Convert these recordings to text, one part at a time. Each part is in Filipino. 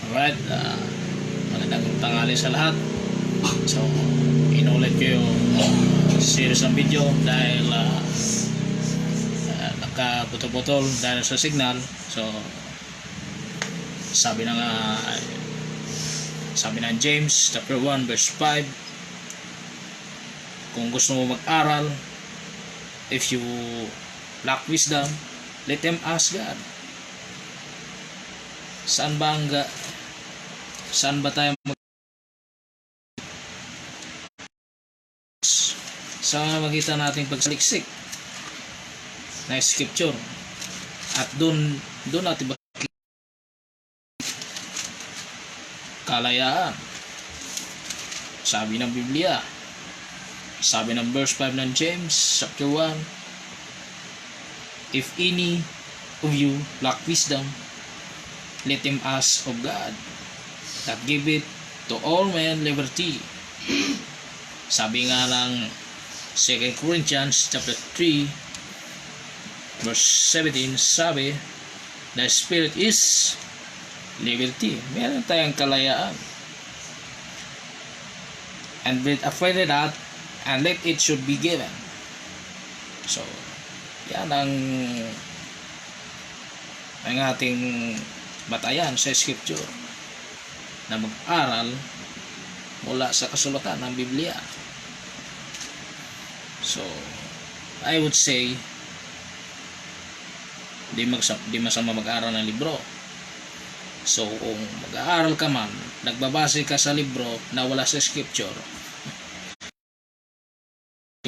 Alright, magandang tanghali sa lahat. So, inulit ko yung series ng video dahil nakaputol-putol dahil sa signal. So, sabi ng James chapter 1 verse 5, kung gusto mo mag-aral, if you lack wisdom, let them ask God. Saan ba tayo sa magitan nating pagsaliksik na scripture, at doon natin kalayaan. Sabi ng Biblia, sabi ng verse 5 ng James chapter 1, if any of you lack wisdom, let him ask of God, that give it to all men liberty. Sabi nga ng 2 Corinthians chapter 3 verse 17, sabi, the Spirit is liberty. Meron tayong kalayaan. And with afraid that, and let it should be given. So, yan ang ating batayan sa scripture, na mag-aral mula sa kasulatan ng Biblia. So, I would say di masama mag-aral ng libro. So, kung mag-aaral ka man, nagbabase ka sa libro na wala sa scripture,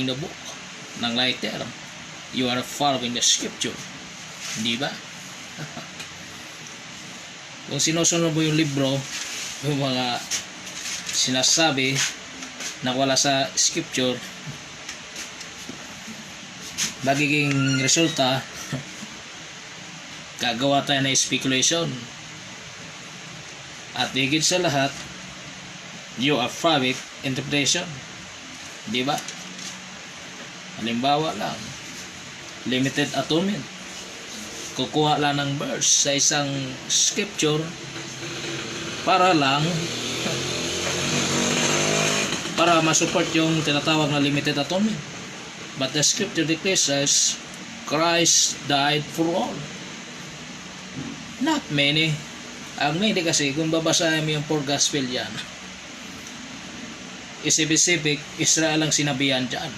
in the book ng writer, you are following the scripture, di ba? Kung sinusunod mo yung libro, yung mga sinasabi na wala sa scripture, magiging resulta, gagawa tayo na speculation. At higit sa lahat, you are private interpretation, di ba? Halimbawa lang, limited atonement, kukuha lang ng verse sa isang scripture para masupport yung tinatawag na limited atonement. But the scripture declares us Christ died for all, not many. Ang many kasi, kung babasahin mo yung 4 gospel yan, specific Israel ang sinabihan dyan.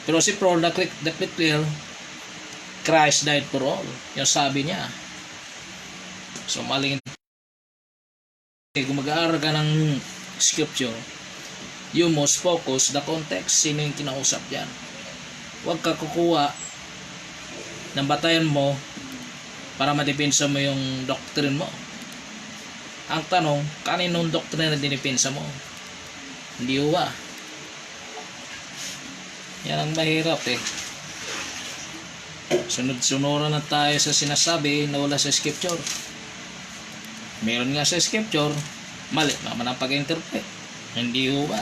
Pero si Paul declare Christ died for all, yung sabi niya. So maling, kung mag-aaral ka ng scripture, you must focus the context. Sino yung kinausap dyan? Huwag ka kukuha ng batayan mo para madipinsa mo yung doctrine mo. Ang tanong, kaninong doctrine na dinipinsa mo? Hindi ba? Yan ang mahirap eh. Sunod-sunuran na tayo sa sinasabi na wala sa scripture. Meron nga sa scripture, mali naman ang pag-interpret. Hindi ba?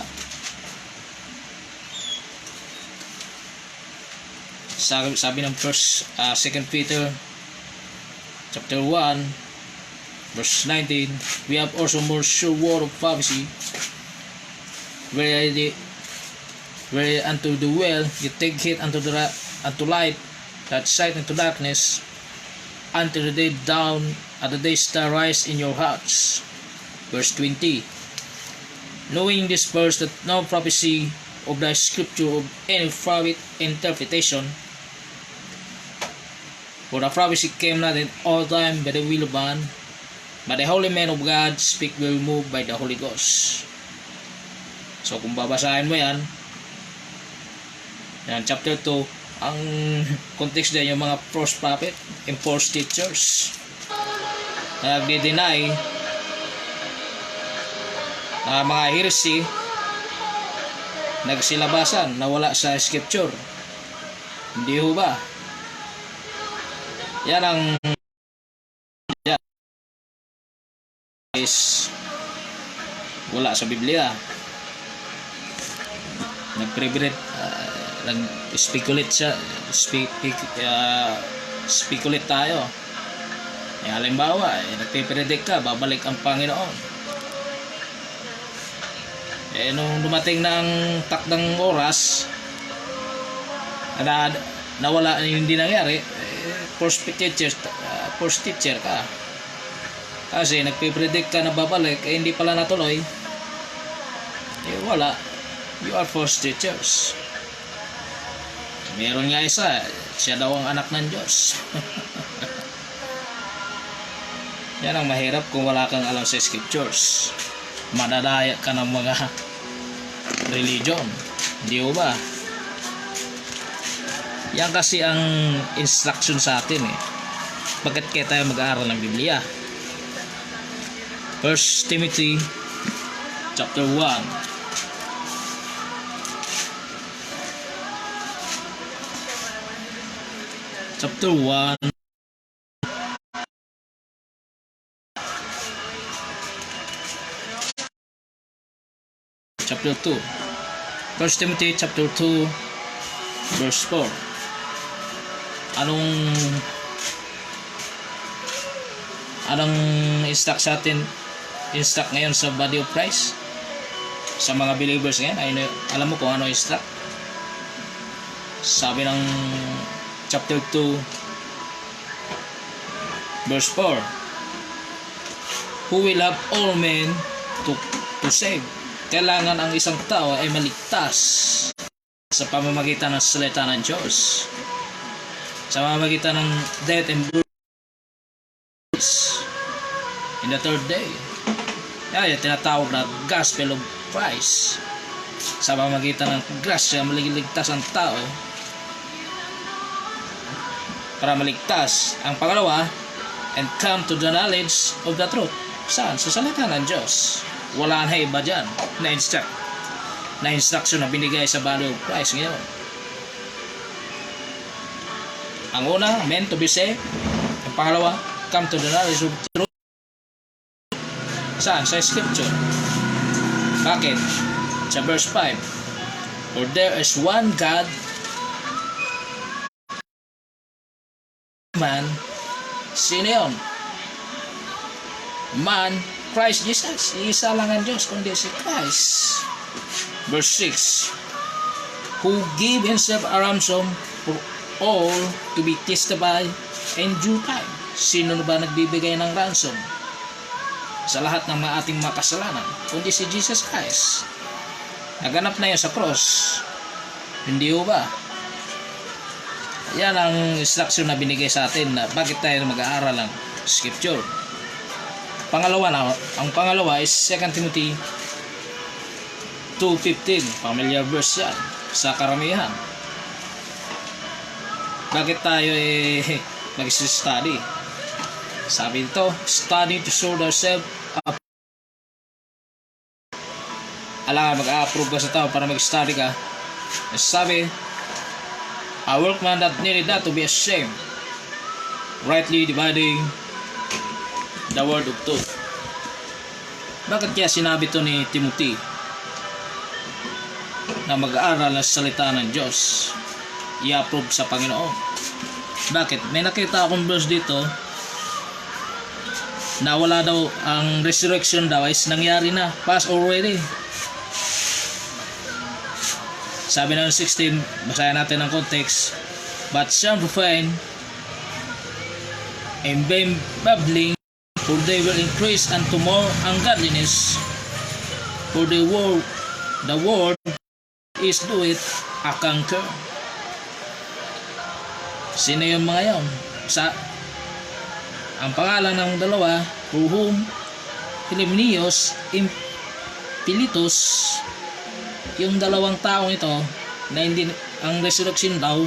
Sabi ng 2 Peter chapter 1 verse 19, we have also more sure word of prophecy, where unto the well you take heed unto light that shine into darkness, until the day dawn and the day star rise in your hearts. Verse 20, knowing this verse, that no prophecy of the scripture of any private interpretation, for the prophecy came not in all time by the will of man, but the holy men of God speak will moved by the Holy Ghost. So kung babasahin mo yan chapter 2, ang context din yung mga false prophet and false teachers na nagdi-deny na mga heresy, nagsilabasan na wala sa scripture. Hindi ba? Yan ang is wala sa Biblia. Nag-speculate tayo Halimbawa, nagpipredict ka, babalik ang Panginoon. Nung dumating na ang takdang oras, nawala, hindi nangyari, first teacher ka. Kasi nagpipredict ka na babalik, hindi pala natuloy, wala. You are first teachers. Meron nga isa, siya daw ang anak ng Diyos. Yan ang mahirap kung wala kang alam sa scriptures. Madadaya ka ng mga religion. Di ba? Yan kasi ang instruction sa atin eh. Bakit kaya tayo mag-aaral ng Biblia? 1 Timothy chapter 1. Chapter 1 Chapter 2 1 Timothy chapter 2 verse 4. Anong instruct sa atin? Instruct ngayon sa body of Christ, sa mga believers ngayon. Alam mo kung ano instruct? Sabi ng chapter 2 verse 4, who will have all men to save. Kailangan ang isang tao ay maligtas sa pamamagitan ng salita ng Diyos, sa pamamagitan ng death and burials in the third day. Yan yung tinatawag na gospel of Christ. Sa pamamagitan ng grasya, maliligtas ang tao para maligtas. Ang pangalawa, and come to the knowledge of the truth. Saan? Sa salita ng Diyos. Wala na iba dyan na instruction na binigay sa body of Christ ngayon. Ang una, meant to be saved. Ang pangalawa, come to the knowledge of truth. Saan? Sa scripture. Bakit? Sa verse 5, for there is one God, man. Sino yun? Man, Christ Jesus. Isa lang ang Diyos, kundi si Christ. Verse 6, who gave himself a ransom for all to be testified in due time. Sino ba nagbibigay ng ransom sa lahat ng ating mga kasalanan? Kundi si Jesus Christ. Naganap na yun sa cross. Hindi ba? Yan ang instruction na binigay sa atin na bakit tayo mag-aaral ng scripture. Ang pangalawa is 2 Timothy 2:15. Familiar verse yan sa karamihan. Bakit tayo mag-study? Sabi nito, study to show ourselves up. Alam nga, mag-a-approve ka sa tao para mag-study ka. Sabi, a workman that needed not to be ashamed, rightly dividing the word of truth. Bakit kaya sinabi to ni Timothy na mag-aaral ng salita ng Diyos, i-approve sa Panginoon? Bakit? May nakita akong verse dito na wala daw, ang resurrection daw is nangyari na, past already. Sabi na 16, basahin natin ang context. But some profane and vain babbling, for they will increase unto more ungodliness. For the word is doeth a canker. Sino yung mga yon? Ang pangalan ng dalawa, for whom Hymenaeus Philetus, yung dalawang taong ito na hindi ang resurrection daw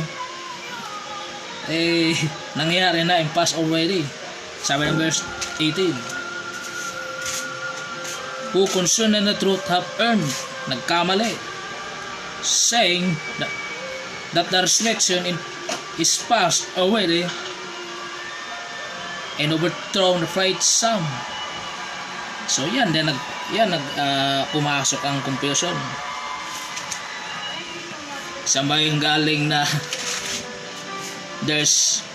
nangyari na in past already. Sabi ng verse 18, who concerning the truth have earned, nagkamali, saying that the resurrection is past already, and overthrown the faith some. So yan pumasok ang confusion. Saan ba yung galing na there's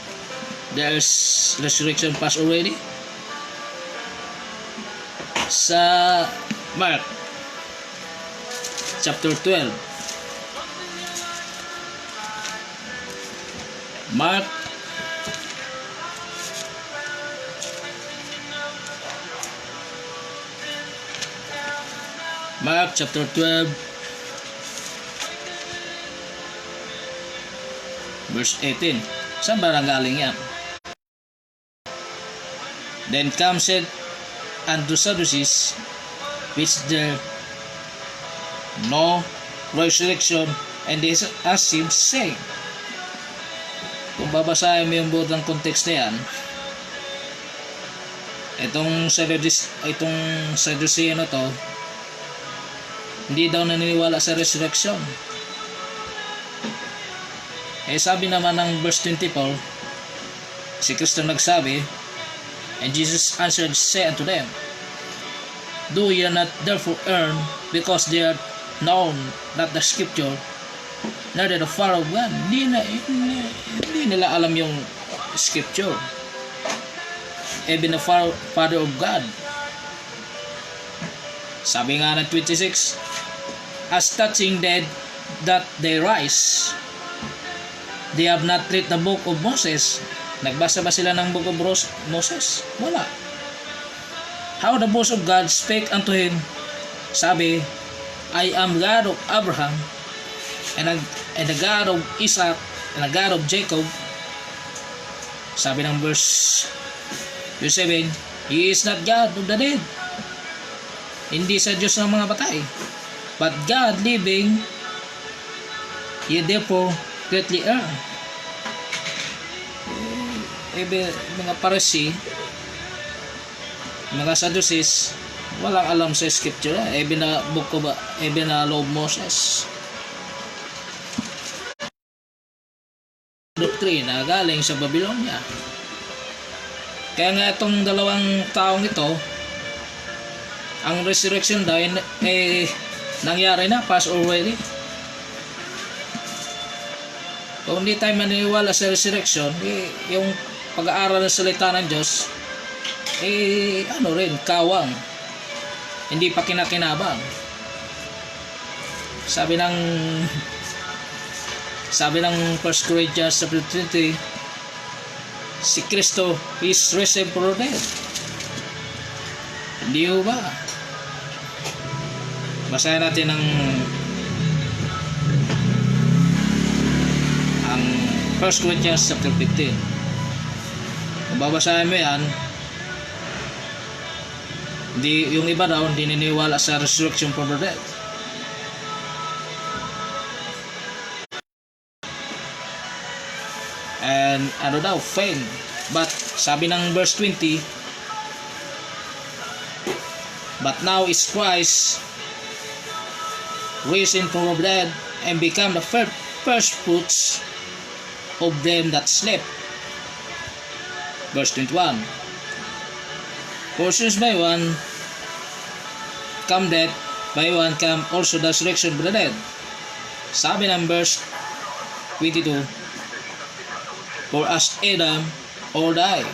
there's resurrection past already. Sa Mark chapter 12, Mark chapter 12 verse 18. Saan ba nanggaling yan? Then comes it unto Sadducees, which there no resurrection, and they asked him, saying, kung babasahin mo yung buod ng context na yan, itong Sadducee na to, hindi daw naniniwala sa resurrection. Sabi naman ng verse 24, si Kristo nagsabi, and Jesus answered, say unto them, do ye not therefore err, because they are known not the scripture, neither the Father of God. Hindi nila alam yung scripture, even the Father of God. Sabi nga ng 26, as touching dead that they rise, they have not read the book of Moses. Nagbasa ba sila ng book of Moses? Wala. How the voice of God spake unto him, sabi, I am God of Abraham, and the God of Isaac, and the God of Jacob. Sabi ng verse 7, He is not God of the dead. Hindi sa Diyos ng mga patay, but God living, ye therefore greatly err. Mga Pharisee, mga Sadducees, walang alam sa scripture, even na book of, even na law of Moses. Doctrine na galing sa Babylonia. Kaya nga itong dalawang taong ito, ang resurrection daw nangyari na, past already. Kung hindi tayo maniniwala sa resurrection, yung pag-aaral ng salita ng Diyos, kawang, hindi pa kinakinabang. Sabi ng 1 Corinthians 20, si Kristo is risen from the dead. Hindi ba? Basahin natin ang 1 Corinthians chapter 15. Kung babasahin mo yan, yung iba daw hindi niniwala sa resurrection from the dead. And fail. But sabi ng verse 20, but now is Christ risen from the dead and become the first fruits of them that slept. Verse 21, for since by one come death, by one come also the resurrection of the dead. Sabi ng verse 22, for as Adam all die,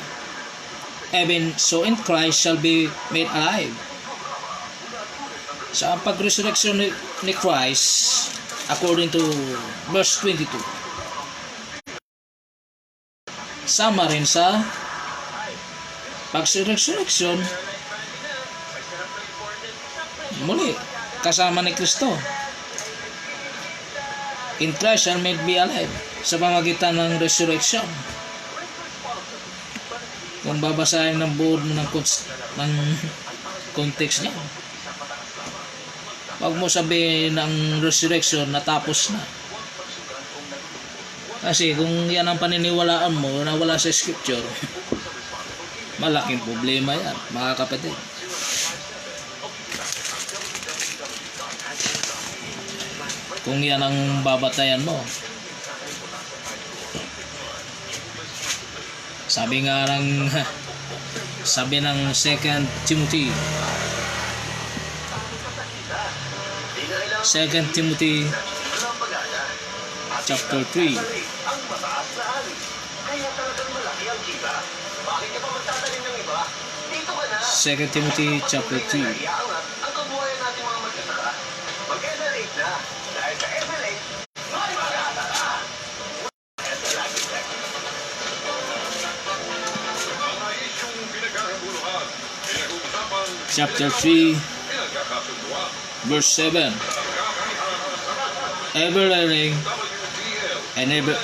even so in Christ shall be made alive. So ang pag-resurrection ni Christ, according to verse 22, sama rin sa pag-resurrection muli kasama ni Kristo. In Christ shall made be alive, sa pamagitan ng resurrection. Kung babasahin ng buod ng context niya, wag mo sabihin ng resurrection natapos na. Kasi kung yan ang paniniwalaan mo na wala sa scripture, malaking problema yan, mga kapatid. Kung yan ang babatayan mo. Sabi ng 2 Timothy chapter 3 2 Timothy chapter 2. Ang kabuhayan natin mga magsasaka, mag-evaluate na. Dahil sa evaluate, may mag-aasaka. Ito lagi sa mga isyong pinagkakabuluhan, pinag-uusapan, Chapter 3, pinagkakasunduan, verse 7. Ever learning WTL, and ever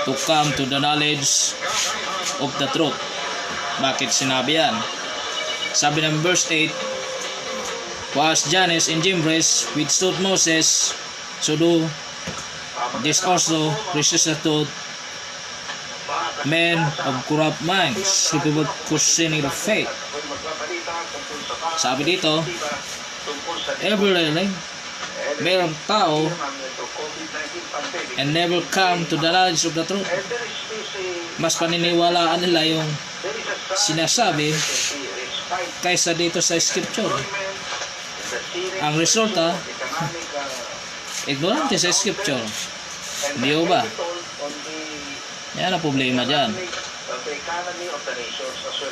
to come to the knowledge of the truth. Bakit sinabi yan? Sabi ng verse 8, was Jannes and Jambres withstood Moses, so do this also resist the truth, men of corrupt minds, who people questioning the faith. Sabi dito, ever learning, mayroong tao and never come to the knowledge of the truth. Mas paniniwalaan nila yung sinasabi kaysa dito sa scripture. Ang resulta, ignorante sa scripture. Hindi ba? Yan ang problema dyan.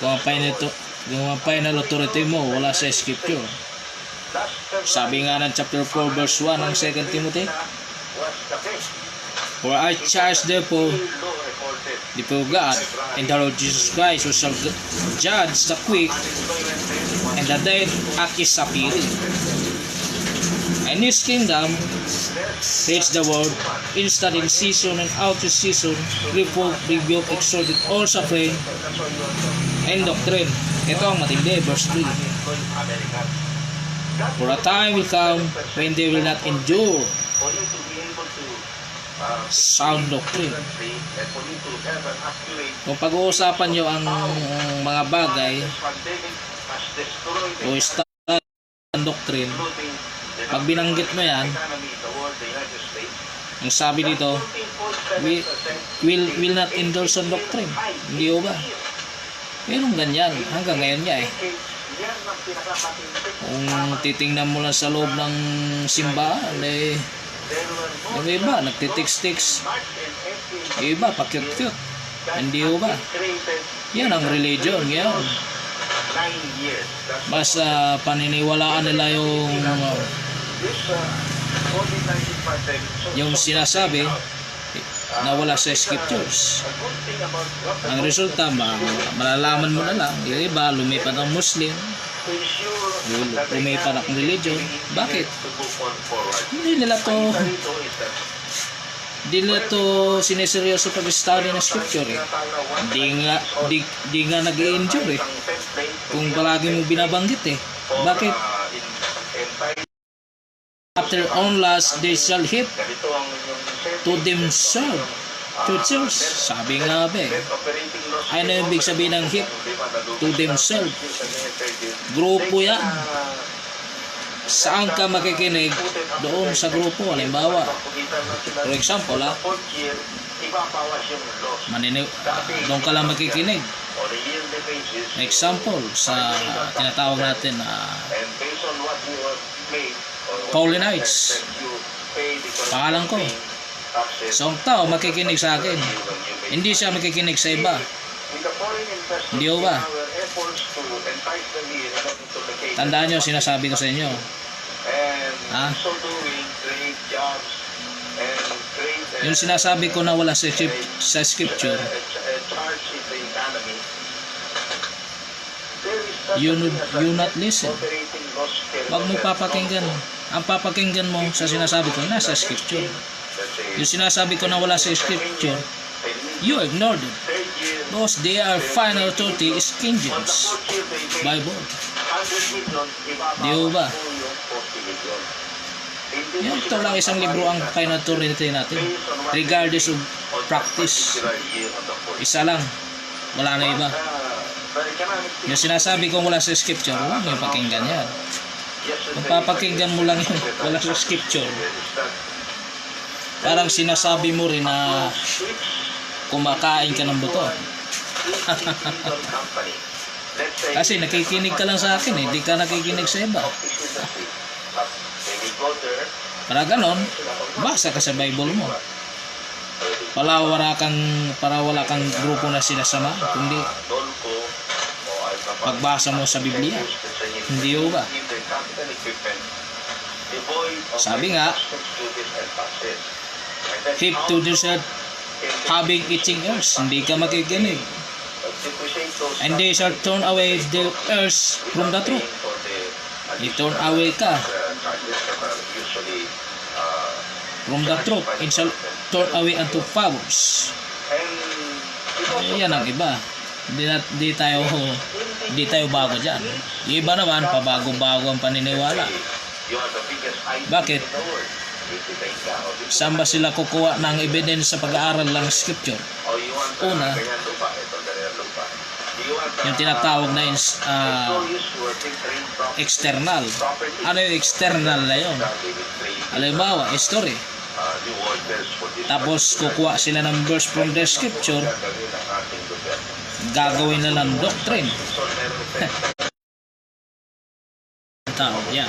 Kung ang final authority mo wala sa scripture. Sabi nga ng chapter 4 verse 1 ng 2 Timothy, for I charge therefore before God and the Lord Jesus Christ, who shall judge the quick and the dead at his appearing. And his kingdom, preach the word, instant in season and out of season, reprove, rebuke, exhort with all suffering and doctrine. Ito ang matindi, verse 3. For a time will come when they will not endure sound doctrine. Kung pag-uusapan nyo ang mga bagay o stand doctrine, pag binanggit mo yan, ang sabi dito, will not endure sound doctrine. Hindi ba? Merong ganyan. Hanggang ngayon niya eh. Kung titingnan mo lang sa loob ng simbahan, eh, yung iba, nagtitiks-tiks. Yung iba, pakyut-kyut. Hindi ba? Yan ang religion, yan. Basta paniniwalaan nila yung sinasabi na wala sa scriptures. Ang resulta, malalaman mo na lang. Yung iba, lumipat ang Muslim. Lumipat ang religion. Bakit? Hindi nila to sineseryoso pag-study ng scripture eh. Di nga nag-i-endure eh. Kung palagi mo binabanggit eh. Bakit? After on last they shall hit to themselves. Sabi nga ba eh. Ano yung ibig sabihin ng hit to themselves? Grupo yan. Saan ka makikinig? Doon sa grupo. Halimbawa, for example doon ka lang makikinig. Example, sa tinatawag natin na Paulinites. Pangalan ko. So ang tao makikinig sa akin. Hindi siya makikinig sa iba. Hindi ba? Tandaan nyo, sinasabi ko sa inyo. Ha? Yung sinasabi ko na wala sa scripture, you not listen. Huwag mo papakinggan. Ang papakinggan mo sa sinasabi ko, nasa scripture. Yung sinasabi ko na wala sa scripture, you ignored it. Because they are final authority is King James Bible. Di ba? Yan, ito lang isang libro ang final authority natin. Regardless of practice. Isa lang. Wala na iba. Yung sinasabi kong wala sa scripture, huwag mo yung pakinggan yan. Kung papakinggan mo lang yun, wala sa scripture, parang sinasabi mo rin na kumakain ka ng buto. Kasi nakikinig ka lang sa akin eh, di ka nakikinig sa iba. Para ganon, basa ka sa Bible mo. Para wala kang grupo na sinasama, kundi pagbasa mo sa Biblia. Hindi ho ba? Sabi nga, if to desert having itching ears, hindi ka makikinig. And they shall turn away the ears from the truth. I-turn away ka from the truth and shall turn away unto fables. Yan ang iba. Di tayo bago dyan. Yung iba naman, pabago-bago ang paniniwala. Bakit? Saan ba sila kukuha ng evidence sa pag-aaral ng scripture? Una, yung tinatawag na external. Ano yung external na yun? Halimbawa, history. Tapos kukuha sila ng verse from the scripture, gagawin na lang doctrine. Tawag yan.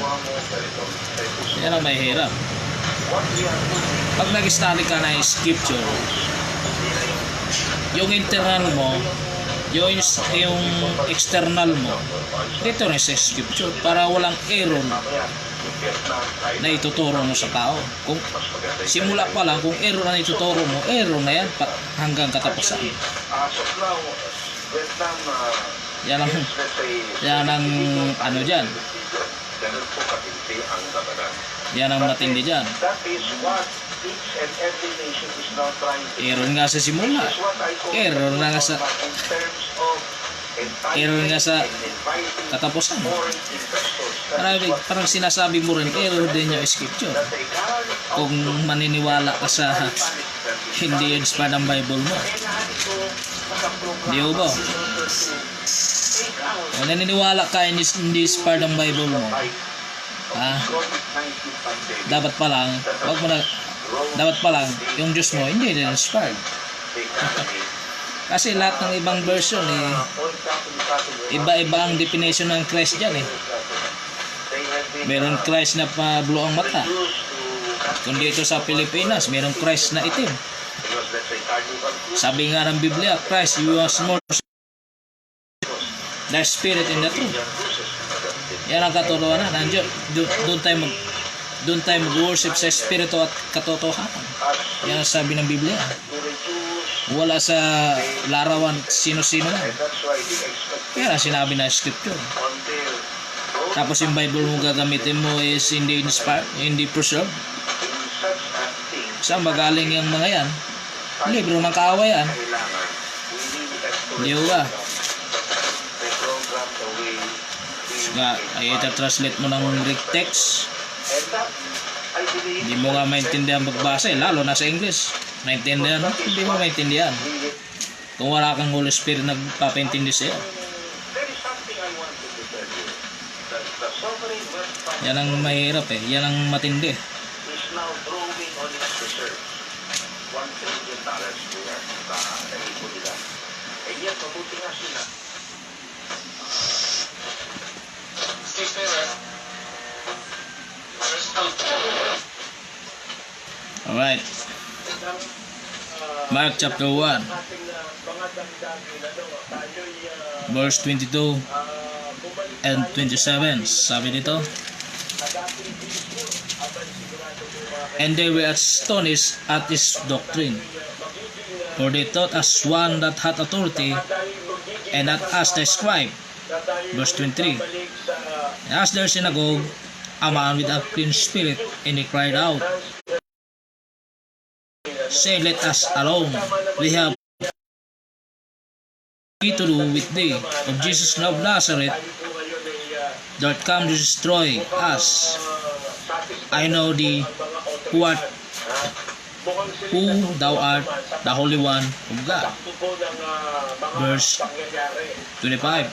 Yan ang mahirap. Pag nag-study ka na yung scripture, yung internal mo, yung external mo, dito rin sa scripture para walang error na ituturo mo sa tao. Kung simula pa lang, kung error na ituturo mo, error na yan hanggang katapusan. Yan ang ano dyan. Yan ang matindi dyan. Error nga sa simula. Error nga sa katapusan. Parang sinasabi mo rin, error din yung scripture. Kung maniniwala ka sa hindi inspired ang Bible mo. Di ba? Kung naniniwala ka hindi inspired ang Bible mo, dapat pa lang yung Diyos mo hindi din inspired. Kasi lahat ng ibang version iba-iba ang definition ng Christ dyan Meron Christ na pablo ang mata. Kung dito sa Pilipinas, meron Christ na itim. Sabi nga ng Biblia, Christ, you are more the spirit in the truth. Yan ang katotohanan. Doon tayo mag-worship sa espiritu at katotohanan. Yan ang sabi ng Biblia. Wala sa larawan sino-sino lang. Yan ang sinabi na scripture. Tapos yung Bible mo gagamitin mo is hindi inspired, hindi preserved. Saan magaling yung mga yan? Libro ng kaaway yan. Hindi ba? Ay ita-translate mo ng Greek text. Hindi mo nga maintindihan magbasa lalo na sa English. Maintindihan mo? Hindi mo maintindihan. Kung wala kang Holy Spirit nagpapaintindi sa'yo. Yan ang mahirap yan ang matindi. Alright. Mark chapter 1 verse 22 and 27. Sabi dito, and they were astonished at his doctrine, for they thought as one that had authority, and not as the scribe. Verse 23, as their synagogue a man with a clean spirit, and he cried out, say, let us alone, we have to do with thee, of Jesus of Nazareth, that come to destroy us. I know thee, who thou art, the Holy One of God. Verse 25,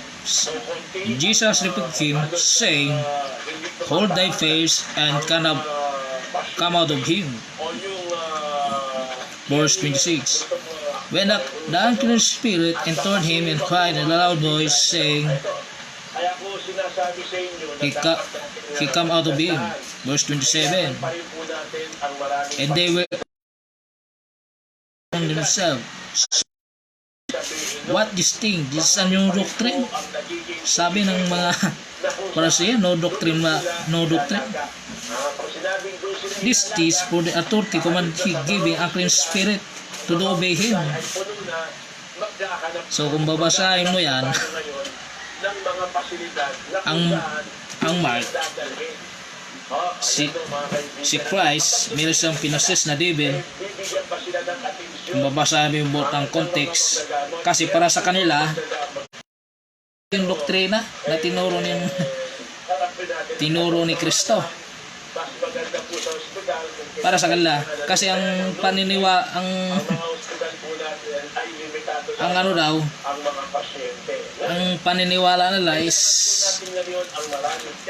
Jesus rebuked him, saying, hold thy face, and come out of him. Verse 26, when the unclean spirit entered him, and cried in a loud voice, saying, he come out of him. Verse 27, and they were on themselves, what this thing? This is a new doctrine. Sabi ng mga Parasiya, no doctrine. This is for the authority command he giving a clean spirit to do obey him. So kung babasahin mo yan, ang Mark, si Christ, meron siyang pinoses na devil. Kung babasahin mo yung botang context, kasi para sa kanila, yung doktrina na tinuro ni Kristo. Para sa kanila, kasi ang ano daw, ang paniniwala nila is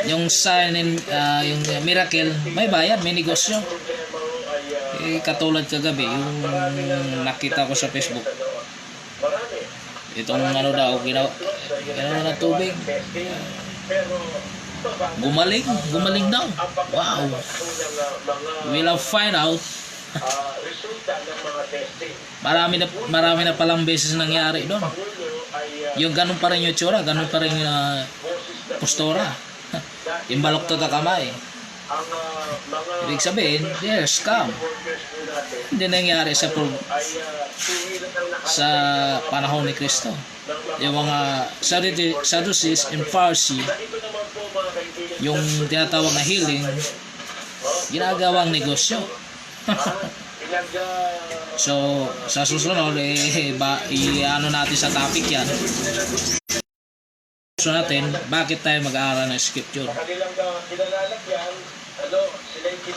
yung sign and yung miracle, may bayad, may negosyo. Katulad kagabi, yung nakita ko sa Facebook. Itong ano daw, ginawa ng tubig. Gumaling daw. Wow. We'll find out. Marami na palang beses nangyari doon. Yung ganun pa rin yung tsura, ganun pa rin yung postura. Yung balok na kamay. Ibig sabihin, there's scam. Hindi nangyari sa panahon ni Kristo. Yung mga Sadducees and Pharisees, yung tinatawag na healing, ginagawang negosyo. So, sa susunod, ano natin sa topic yan. So natin, bakit tayo mag-aaral ng scripture?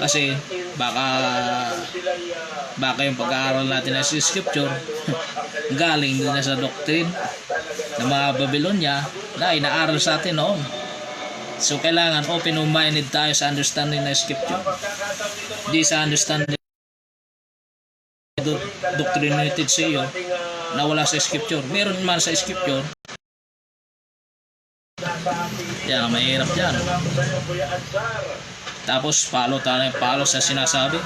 Kasi baka yung pag-aaral natin ng scripture galing din na sa doctrine ng mga Babylonia na inaaral sa atin noon. So kailangan open-minded tayo sa understanding ng scripture. Di sa understanding doctrinated sa iyo na wala sa scripture. Meron man sa scripture. Yan, mahirap yan. Tapos follow sa sinasabi.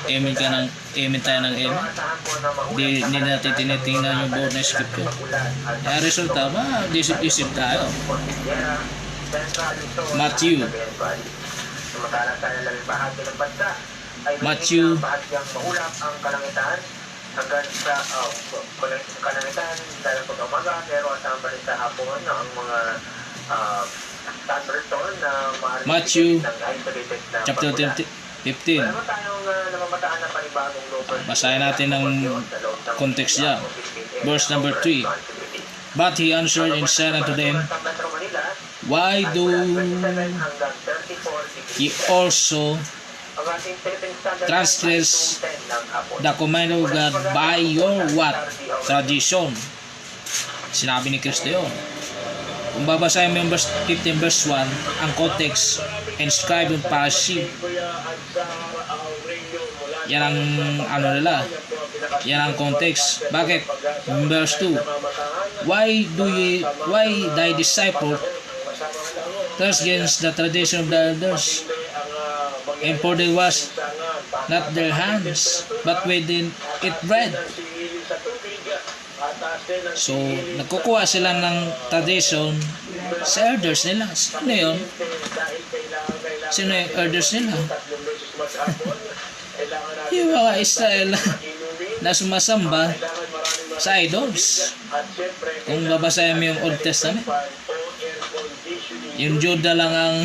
Amen tayo ng amen. Hindi natin tinitingnan yung board na scripture. Kaya resulta, disip tayo. Matthew hanggang sa kalangitan dahil pag-umaga pero at ang balita hapon ang mga thunderstorm na Matthew isolated na chapter 15. Meron tayong namamataan na panibagong local. Basahin natin ng context niya. Verse number 3. But he answered and said unto them, why do ye also transgress the command of God by your what? Tradition. Sinabi ni Kristo yun. Kung babasahin mo yung verse 15 verse 1, ang context, inscribe yung passive. Yan ang ano nila. Yan ang context. Bakit? In verse 2, why thy disciple transgress the tradition of the elders? And for they was not their hands, but within it bread. So, nagkukuha sila ng tradition sa elders nila. Sino yun? Sino yung elders nila? Yung mga Israel na sumasamba sa idols. Kung babasahin mo yung Old Testament, yung Judah lang ang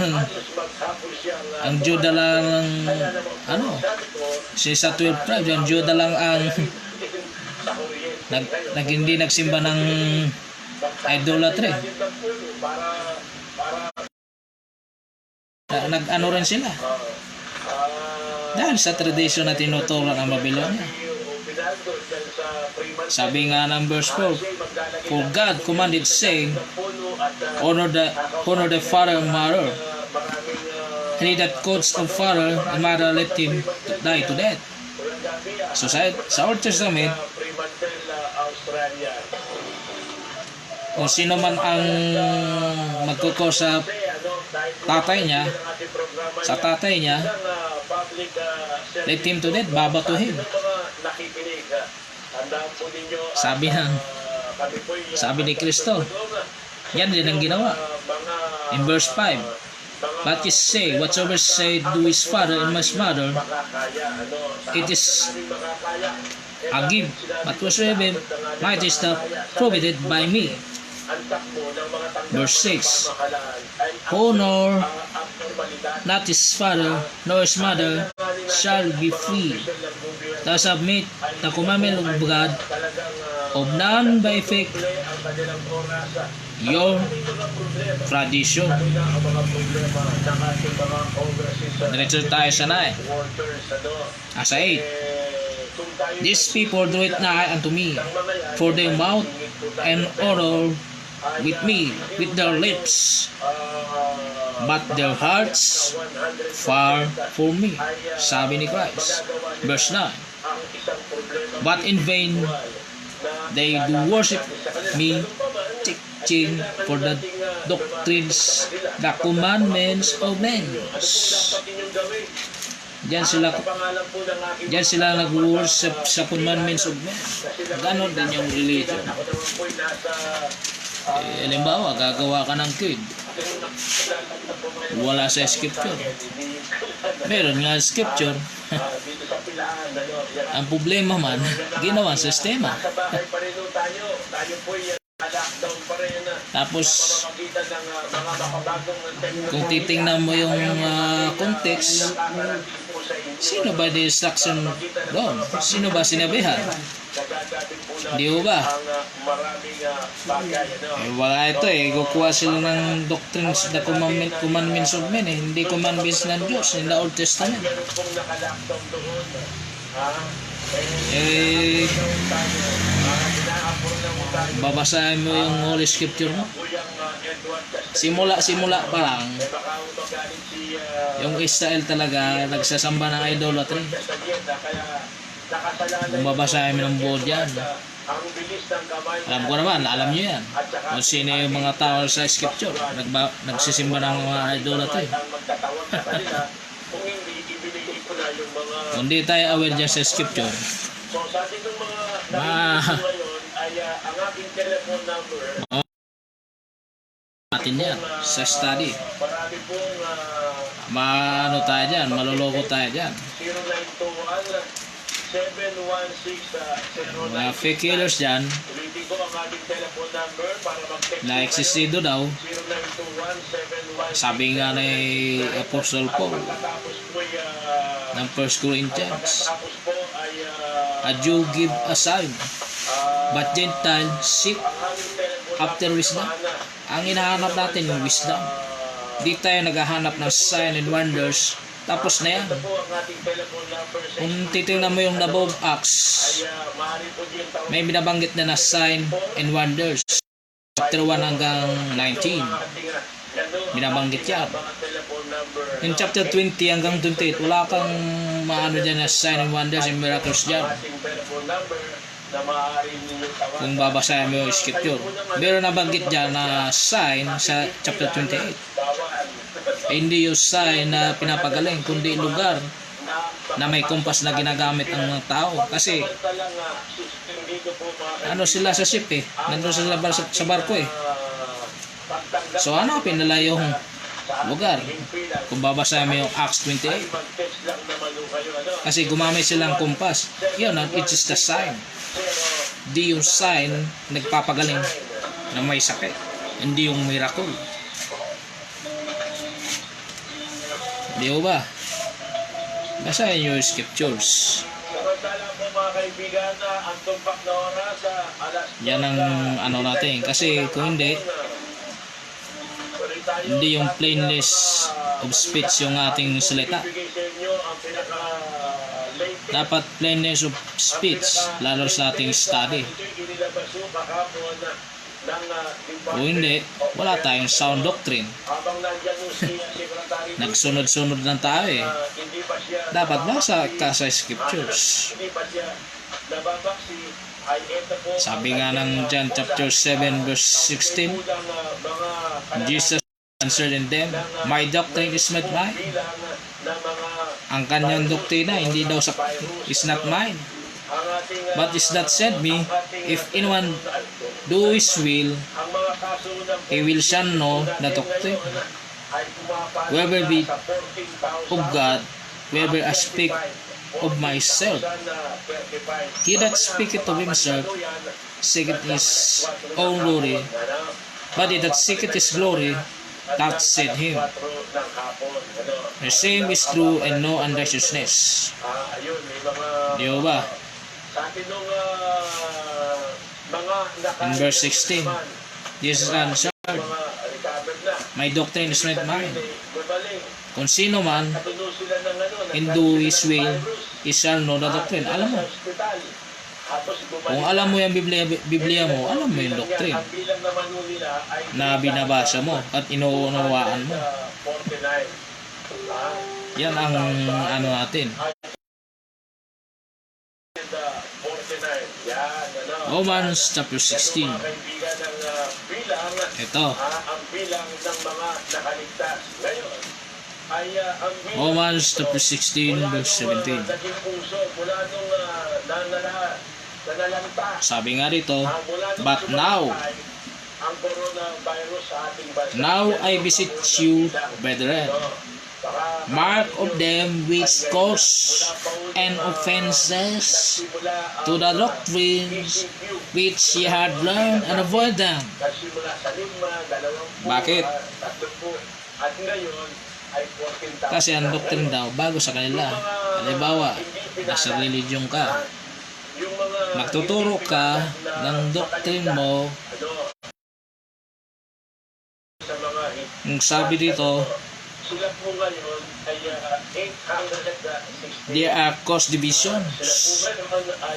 sa 12 tribes, yung Judah lang ang hindi nagsimba ng idolatry. Nag-ano rin sila dahil sa tradition na tinuturo ng Babylonia. Sabi nga ng verse 4, for God commanded saying, honor the father and mother, and he that quotes of father and mother, let him die to death. So sa Old Testament, kung sino man ang magkuko sa tatay niya, let him to death, babatuhin. Sabi ng Sabi ni Kristo, yan din ang ginawa. In verse 5, but he say, whatsoever say to his father and my mother, it is a gift, but whatsoever might is not provided by me. Verse 6, honor not his father nor his mother shall be free. Thou submit the commandment of God of none by effect your tradition. Diretso tayo sa 9. Asa 8. These people do it not unto me, for their mouth and honor with me with their lips, but their hearts far from me. Sabi ni Christ. Verse 9. But in vain they do worship me, teaching for the doctrines, the commandments of men. Diyan sila nag-worship sa commandments of men. Ganon din yung religion. Halimbawa, gagawa ka ng kid. Wala sa scripture. Meron nga scripture. Ang problema man, ginawa sa sistema. Tapos, kung titingnan mo yung context, sino ba the instruction doon? Sino ba sinabihan? Di ba? Wala ito kukuha sila ng doctrines, the commandments of men hindi commandments ng Diyos in the Old Testament. Babasahin mo yung Holy Scripture mo. Simula pa lang, yung Israel talaga nagsasamba ng idolatry. Kung babasahin mo ng buod yan, alam ko naman, alam nyo yan kung sino yung mga tao sa Scripture nagsisimba ng mga idolatry. Kung di tayo aware dyan sa Scripture, natin yan sa study. Maano tayo dyan, maluloko tayo dyan. Mga fake healers dyan, na-exisido daw. Sabi nga ni Apostle Paul ng 1 Corinthians, a Jew give a sign, but Gentile seek after wisdom. Ang hinahanap natin yung wisdom. Di tayo naghahanap ng sign and wonders. Tapos na yan. Kung titingnan mo yung above Acts, may binabanggit na sign and wonders. Chapter 1 hanggang 19. Binabanggit yan. In chapter 20 hanggang 28, wala kang maano dyan na sign and wonders and miracles dyan. Kung babasahin mo yung scripture, pero nabanggit dyan na sign sa chapter 28. Hindi yung sign na pinapagaling, kundi lugar na may kumpas na ginagamit ang mga tao. Kasi ano sila sa ship nandun sila sa barko So hanapin nila yung lugar. Kung babasahin mo yung Acts 28, kasi gumamit silang kumpas. Yun, it is the sign. Di yung sign nagpapagaling na may sakit, hindi yung miracle. Di ba? Basahin yung scriptures. Yan ang ano natin. Kasi kung hindi yung plainness of speech yung ating salita. Dapat plainness of speech, lalo sa ating study. Kung hindi, wala tayong sound doctrine. Nagsunod-sunod lang tayo Dapat basa ka sa scriptures. Sabi nga ng John chapter 7 verse 16, Jesus answered them, my doctrine is not mine. Ang kanyang doktrina hindi daw is not mine, but is that sent me. If anyone do His will, ang mga kaso ng He will shall know the doctrine. ay pumapasok Whoever na be sa 14,000 of God, whoever I speak of myself, he that speaketh of himself seeketh his own glory, but he that seeketh his glory, that said him. The same is true and no unrighteousness. Ayun, may mga Di ba? sa atin nung mga In verse 16, Jesus answered, mga recovered na. my doctrine is not mine. Gumaling. Kung sino man Katuno sila ng and do His will, he shall know the doctrine. Alam mo, kung alam mo yung Biblia mo, alam mo yung doctrine Ang bilang naman nila ay na binabasa mo at inuunawaan mo. 49. Yan ang ano natin. 49. Yan, ano. Romans chapter 16. Mga kaibigan ng bilang, Ito, ang bilang ng mga nakaligtas. Ngayon, ay ang bilang Romans chapter 16 verse 17. naging puso, mula nung nanalanta. Sabi nga rito, Mula nung but now, sumakay ang coronavirus sa ating bansa. now I visit you, brethren, mark of them which cause and offenses to the doctrines which ye had learned, and avoid them. Nagsimula sa 5, 20, Bakit? 30, at ngayon ay 14,000. Kasi ang doctrine daw, bago sa kanila. Halimbawa, nasa religion ka, Yung mga magtuturo ka ng doctrine mo, sa mga yung sabi dito, sila po ngayon ay 860. they are cause divisions. Sila po ngayon ay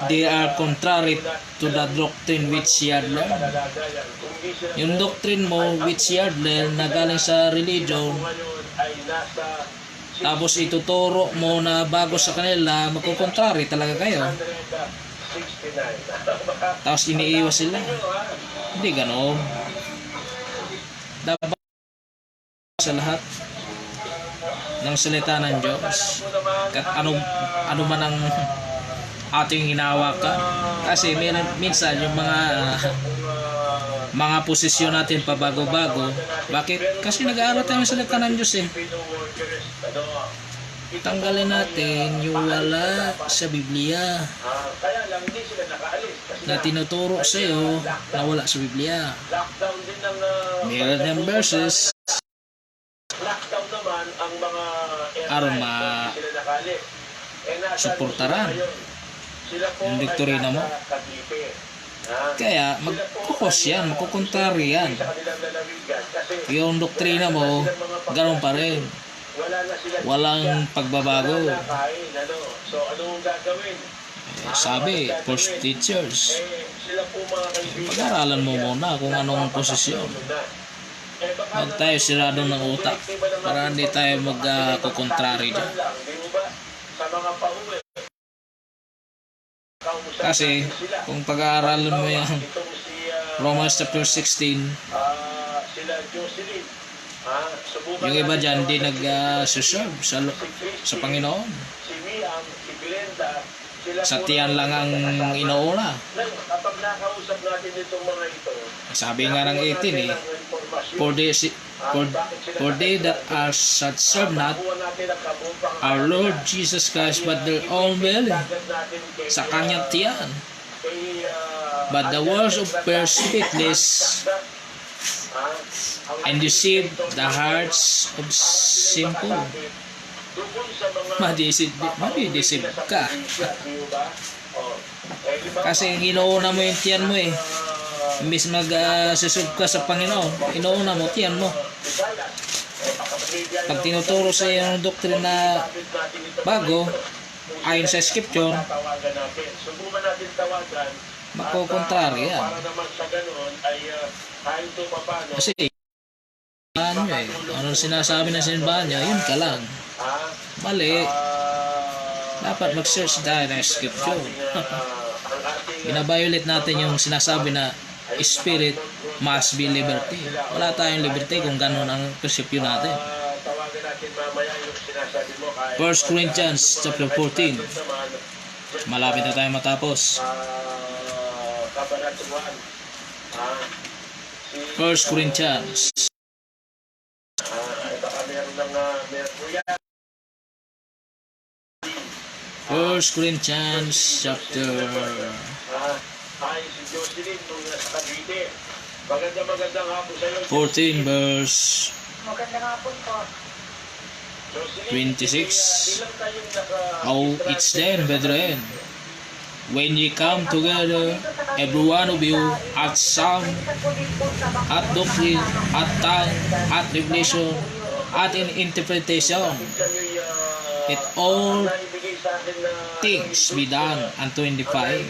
They are contrary to the doctrine which ye had learned. kalagayan. Kung di sila Yung doctrine mo which ye had learned na galing sa religion, ngayon ay nasa tapos ituturo mo na bago sa kanila, magkukontrary talaga kayo. 169. Tapos iniiwas sila. Hindi ganoon. Dapat sa lahat ng salita ng Diyos, kahit ano man ang ating hinahawakan. Kasi minsan yung mga posisyon natin pabago-bago. Bakit? Kasi nag-aaral tayo ng salita ng Diyos eh. Tanggalin natin yung wala sa Biblia Kaya lang hindi sila nakaalis kasi na tinuturo sa iyo na wala sa Biblia. lockdown din ng Meron ng verses lockdown naman ang mga Aron hindi sila nakaalis. Nasa suportaran ngayon, sila po yung doktrina mo. ay nasa Cavite. Kaya magkukos yan, magkukontrary yan. Sa kanilang lalawigan kasi Yung doktrina mo, ganun pa rin. wala na sila Walang pagbabago. wala na kain, ano. So anong gagawin? Sabi, false teachers, Sila po mga kaibigan. pag-aralan mo muna kung anong posisyon. Huwag tayo sirado ng utak para hindi tayo magkukontrary dyan. Sa mga pauwi. Kasi kung pag-aaralan mo yan, Itong si Romans chapter 16, sila Jocelyn. Subukan yung iba natin dyan hindi tawagan nag-serve sa si Panginoon. si Miam, si Glenda, sila Sa po tiyan lang ang inuuna. Ngayon, kapag nakausap natin itong mga ito, Sabi nga ng 18 eh, for they that are such serve not our Lord Jesus Christ but their own belly, sa kanyang tiyan. But the words of prayer speechless and deceive the hearts of simple. Madideceive ka. Kasi inuuna mo yung tiyan mo eh. Imbis mag-susub ka sa Panginoon, inuuna mo tiyan mo. Pag tinuturo sa iyo ng doktrina na bago, ayon sa scripture, subukan natin tawagan magkukontrary yan. para naman sa ganoon ay kahit ito papano Kasi ano eh, ano sinasabi ng simbahan niya, yun ka lang. Mali. Dapat mag-search tayo ng scripture. Binabiolate natin yung sinasabi na spirit must be liberty. Wala tayong liberty kung gano'n ang prinsipyo natin. tawagan natin mamaya yung sinasabi mo 1 Corinthians chapter 14. Malapit na tayo matapos. kabanatuan. Si, 1 Corinthians. baka meron ng meron po yan. 1 Corinthians chapter Ay, si Jocelyn nung nasa Cavite. Magandang hapon sa iyo. 14 verse Magandang hapon po. Jocelyn, 26. ilang tayong naka- How it's then, brethren, when ye come together, every one of you, at some, at doctrine, at tongue, at revelation, at in interpretation, it all things be done unto edifying.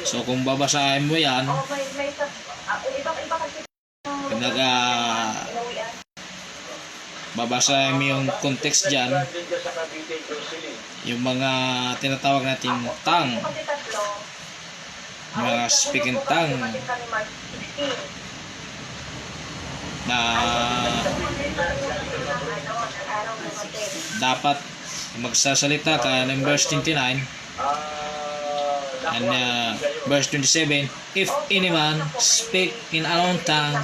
So kung babasahin mo yan, Oh, may iba kasi pinaga babasahin mo yung context dyan, yung mga tinatawag nating tongue, kasi tatlo. yung mga speaking tongue na dapat magsasalita ka ng verse 29 and verse 27, if any man speak in unknown tongue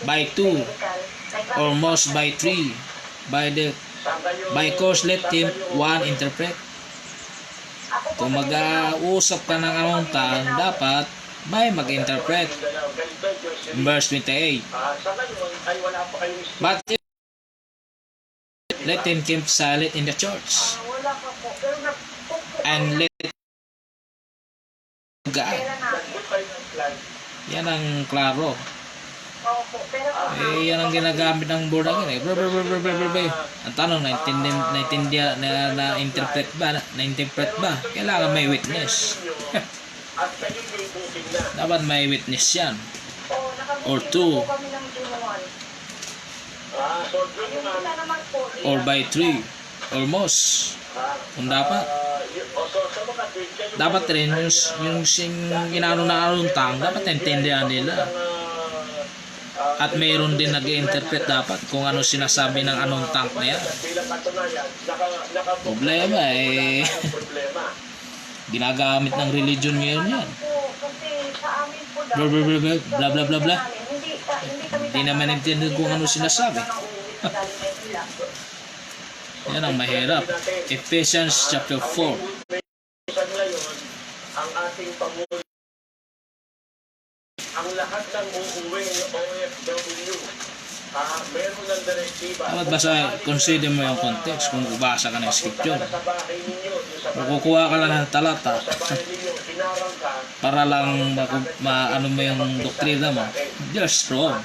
by two or most by three, by course let him one interpret. Kung mag-uusap ka ng unknown tongue, dapat may mag-interpret. Verse 28, but let him keep silent in the church Wala pa po. Pero nagpupo. and let God. Pera namin. Yan ang klaro. Opo. Pero Yan ang ginagamit ng board again. Ang tanong, na-interpret ba? Kailangan may witness. Dapat may witness yan. Or two. kami ng Junuan. Yung isa naman po. Or by three. Or most. Kung dapat. Dapat rin yung ginano na aruntang, dapat naintindihan nila. At mayroon din nag-interpret dapat kung ano sinasabi ng anong tank na yan. Problema ginagamit ng religion ngayon yan. Kasi sa amin po Blah blah blah blah. Hindi kami Hindi naman naintindihan kung ano sinasabi. Yan ang mahirap. Ephesians chapter 4. Ngayon, ang ating Pangulo, ang lahat ng uuwi ng OFW, meron ng direktiba. Dapat basa, consider mo yung context kung basa ka ng scripture. Sa bahay ninyo, yung sa Kung kukuha ka lang ng talata bahay ninyo, pinarang ka, para lang maano mo yung doktrina mo, just wrong.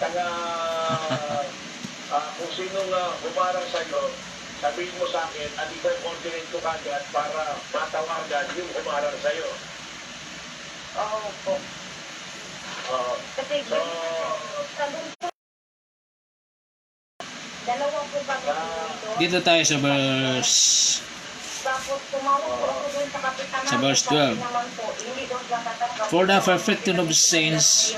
kung sinong humarang sa'yo, sabihin mo sa akin at ikaw coordinate ko kagad para matawagan yung humarang sa'yo. Oo po. Kasi So, sabi po, dalawa po kami dito. Dito tayo sa verse Tapos tumawag po ako dun sa kapitan Sa verse 12. naman po, hindi daw siya tatanggap. For the perfecting of the saints,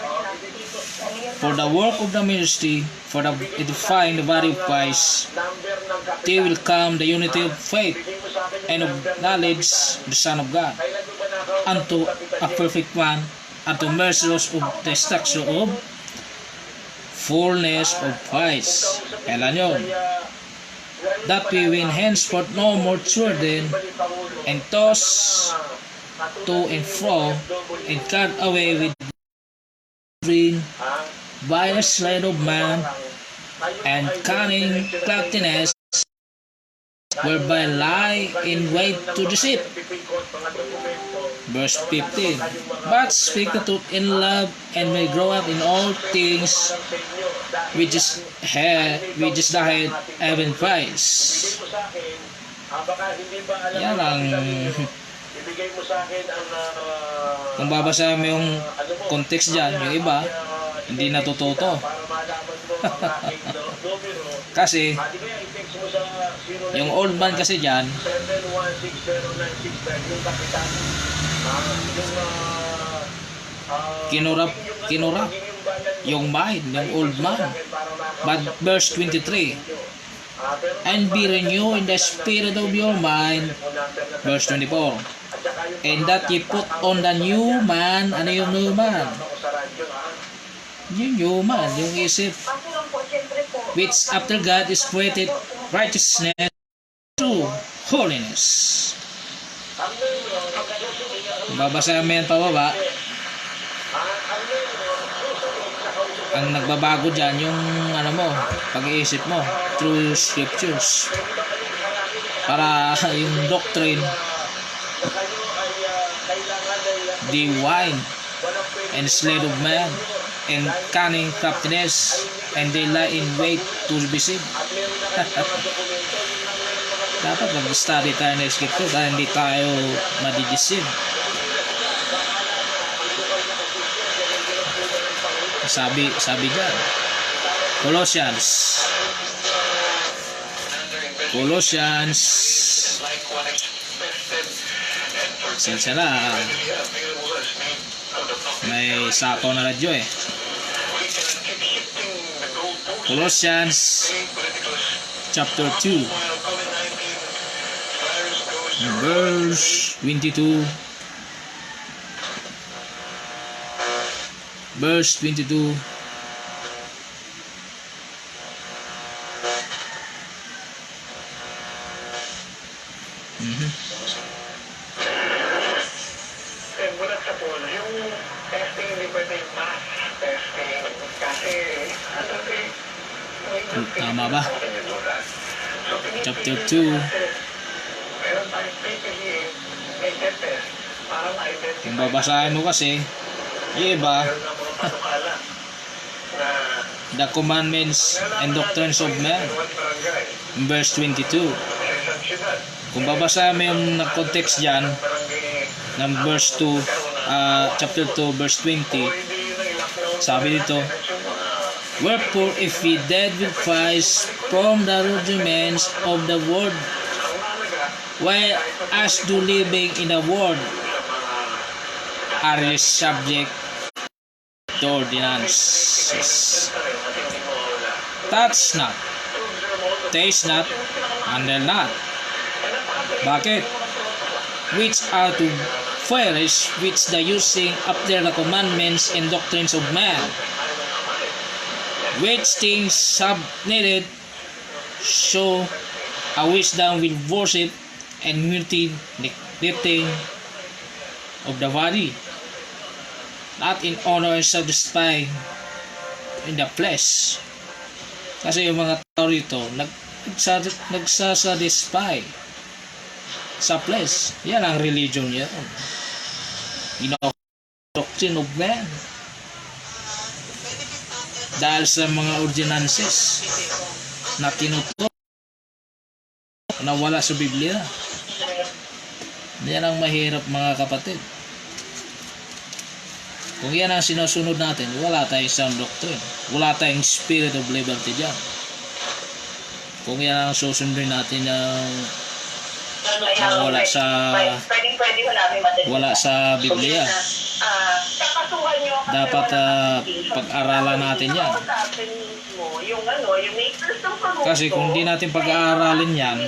for the work of the ministry, for the edifying the body of Christ, number ng kapitan. till will come the unity of faith Bigay mo sa akin yung and of number ng knowledge kapitan. of the Son of God, Kailan mo ba nakausap unto yung kapitan a niyo? perfect one, unto measures of the stature of fullness of Christ. Kailan yun? That we win henceforth no more children, and tossed to and fro, and carried away with wind by the sleight of man, and cunning craftiness, whereby lie in wait to deceive. Verse 15. But speak the truth in love, and may grow up in all things, which is the head, even Christ. Yan ang Ibigay mo sa akin ang kung babasahin mo yung context dyan, yung iba, hindi natututo. para malaman mo ang aking numero. Kasi, Di ba i-text mo sa 09 yung old man kasi dyan, 7160965 yung kapitan. kinurap yung mind, yung old man. But verse 23, and be renewed in the spirit of your mind. Verse 24, And that ye put on the new man. Ano yung new man? Ako sa radyo, ha? Yung new man, yung isip. Kasi lang po, siyempre po. Which after God is created righteousness to holiness. Babasahin mo yan pababa. Ang nagbabago dyan, yung ano mo, pag-iisip mo, through scriptures. Para yung doctrine, divine, and slave of man, and cunning craftiness, and they lie in wait to deceive. Dapat mag-study tayo ng scripture dahil hindi tayo madideceive. Sabi dyan, Colossians sensya na, may sako na radyo eh. Colossians chapter 2 verse 22. Verse 22. Mula sa pool, yung testing, hindi pwede yung mass testing. Kasi, Tama ba? Chapter 2. meron tayong PPE, may test para ma-identify. Kung babasahin mo kasi, yung iba, Meron na mga patukala na the commandments and doctrines of man, barangay, verse 22. sa isang syudad, Kung babasahin mo yung context dyan, barangay, ng verse 2, chapter 2, verse 20, hindi yun ang lockdown. sabi dito, At yung mga wherefore if we dead with Christ from the rudiments of the world, while as do living in the world, are ye subject to ordinances. Touch not, taste not, handle not. Bakit? Which are to perish, which the using after the commandments and doctrines of man, which things submitted show a wisdom with worship and humility, neglecting of the body, not in honor and satisfying in the flesh. Kasi yung mga tao rito nagsasatisfy sa flesh. Yan ang religion yan. Doctrine of man. Dahil sa mga ordinances na tinutok na wala sa Biblia. Yan ang mahirap mga kapatid. Kung yan ang sinusunod natin, wala tayong sound doctrine. Wala tayong spirit of liberty dyan. Kung yan ang susundin natin ng wala sa Biblia. Dapat pag-aralan natin yan. Kasi kung di natin pag-aaralin yan,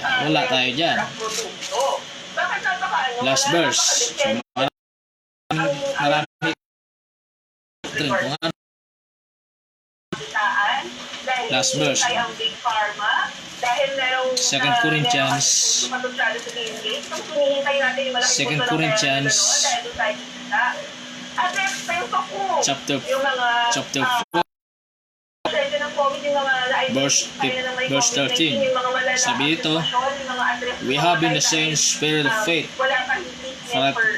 wala tayo dyan. Last verse. Marami doctrine. Kung ano. Last verse. 2 Corinthians 2 Corinthians chapter 4 verse 13. Sabi dito, we have in the same spirit of faith.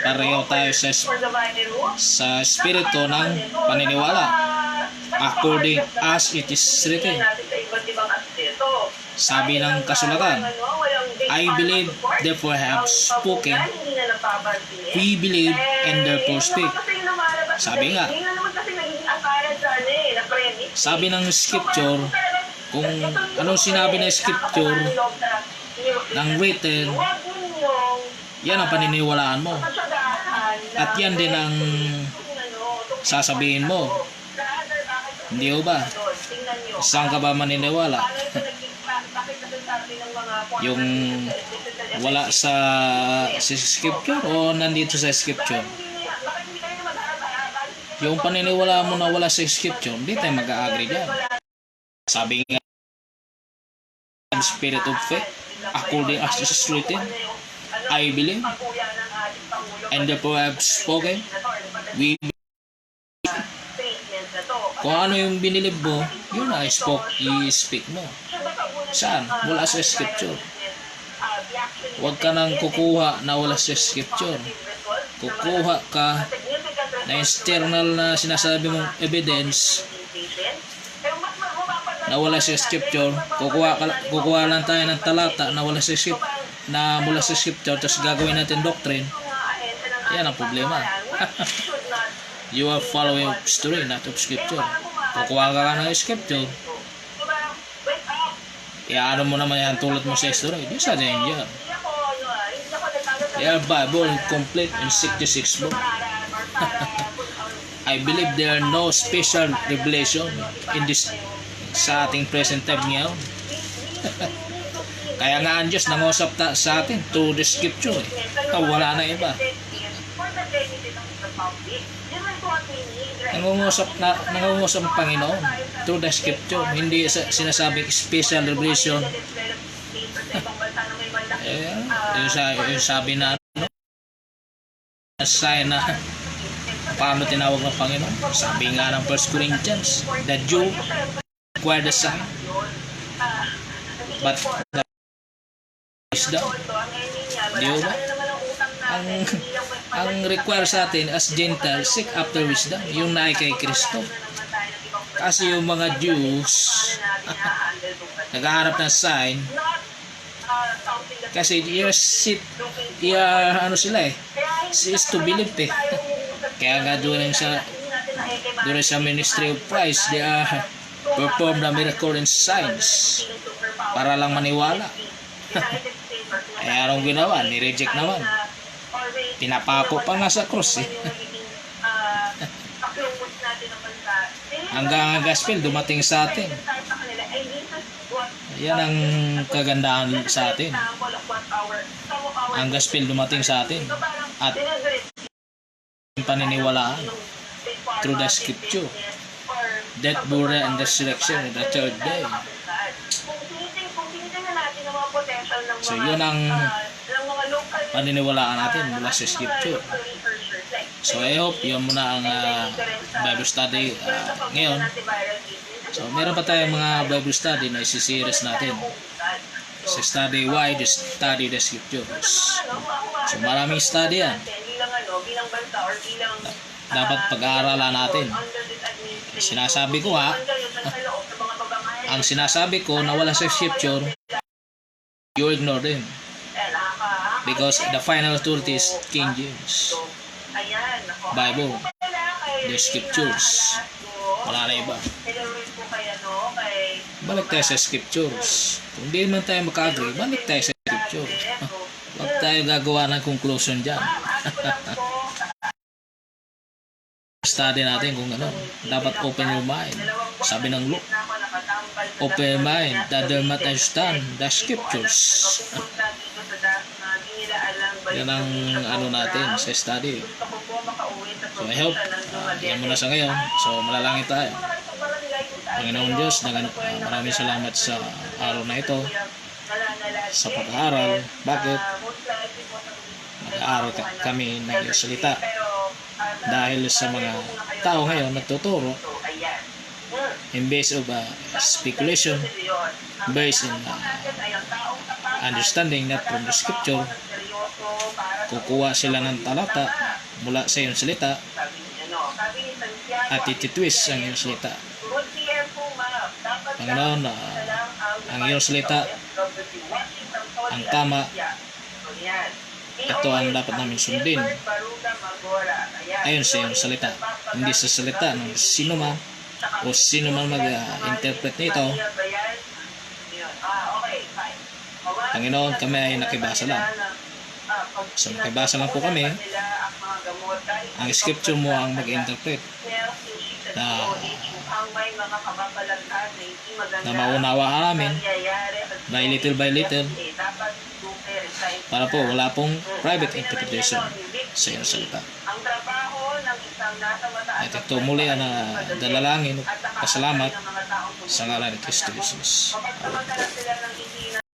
Pareho tayo sa spirito ng paniniwala, according as it is written. Sabi ng kasulatan, I believe, therefore have spoken. We believe and therefore speak. Sabi nga, sabi ng scripture, kung anong sinabi ng scripture ng written, yan ang paniniwalaan mo. At yan din ang sasabihin mo. Hindi ba? Saan ka ba maniniwala? Yung wala sa scripture o nandito sa scripture? Yung paniniwala mo na wala sa scripture, hindi tayo mag-agree dyan. Sabi nga, spirit of faith, according as it is written, I believe, and therefore I have spoken. We Kung ano yung binilib mo, yun na i-speak mo. Saan? Wala sa scripture. Huwag ka nang kukuha na wala sa scripture. Kukuha ka na external na sinasabi mong evidence na wala sa scripture. Kukuha lang tayo ng talata na wala sa scripture, tapos gagawin natin doctrine. Yan ang problema. You are following story, not of scripture. Kukuha ka ng scripture, iaano mo naman yan tulad mo sa story. Di sa dyan yan. Your Bible complete in 66 book. I believe there are no special revelation in this sa ating present time ngayon. Kaya nga ang Diyos nangusap sa atin through the scripture. Wala na iba. Nangungusap ang Panginoon through the scripture, hindi sinasabing special revelation. Yung sabi na sign na paano tinawag ng Panginoon. Sabi nga ng 1 Corinthians, the Jew require the sign, but the wisdom. Di ba? Ang require sa atin as Gentiles, seek after wisdom, yung naay kay Kristo. Kasi yung mga Jews naghahanap ng sign kasi ano sila is to believe Kaya nga doon sa ministry of Christ, they are perform the miracle and signs para lang maniwala. Anong ginawa? Ni-reject naman. Pinapako pa nga sa cross Hanggang ang gospel dumating sa atin. Yan ang kagandahan sa atin. Ang gospel dumating sa atin. At paniniwalaan through the scripture. Death, burial, and resurrection in the third day. So yun ang paniniwalaan natin mula sa scripture. So I hope yun muna ang Bible study ngayon. So meron pa tayong mga Bible study na isi-series natin. So study why the study the scriptures. So maraming study yan. Dapat pag-aaralan natin. Sinasabi ko ang sinasabi ko na wala sa scripture, you ignore them. Because the final authority is King James Bible, the scriptures. Wala na iba. Balik tayo sa scriptures. Kung di man tayo maka-agree, balik tayo sa scriptures. Huwag tayo gagawa ng conclusion dyan. Study natin kung ano. Dapat open your mind. Sabi ng Luke, open your mind that they might understand the scriptures. Yan ang ano natin sa study. So I hope yan muna sa ngayon. So malalangin tayo. Panginoon Diyos, maraming salamat sa araw na ito, sa pag-aaral. Bakit? Mag-aaral kami ng iyong salita. Dahil sa mga tao ngayon nagtuturo in base of speculation, based in understanding not from the scripture. Kukuha sila ng talata mula sa iyong salita at ititwist ang iyong salita. Panginoon, ang iyong salita ang tama. Ito ang dapat namin sundin ayon sa iyong salita, hindi sa salita ng sino man o sino man mag-interpret nito. Panginoon, kami ay nakibasa lang. So nakibasa lang po kami. Ang scripture mo ang mag-interpret na ang may mga kababalaghan na hindi maganda na maunawaan namin nangyayari at na little by little dapat super para po wala pong private Sabi naman interpretation niya, no, ni sa iyong salita. ang trabaho ng isang nasa mataas At ito muli na dalalangin at pasalamat ng mga taong sa ngalan ni Kristo Jesus. Kapag samantala sila ng hindi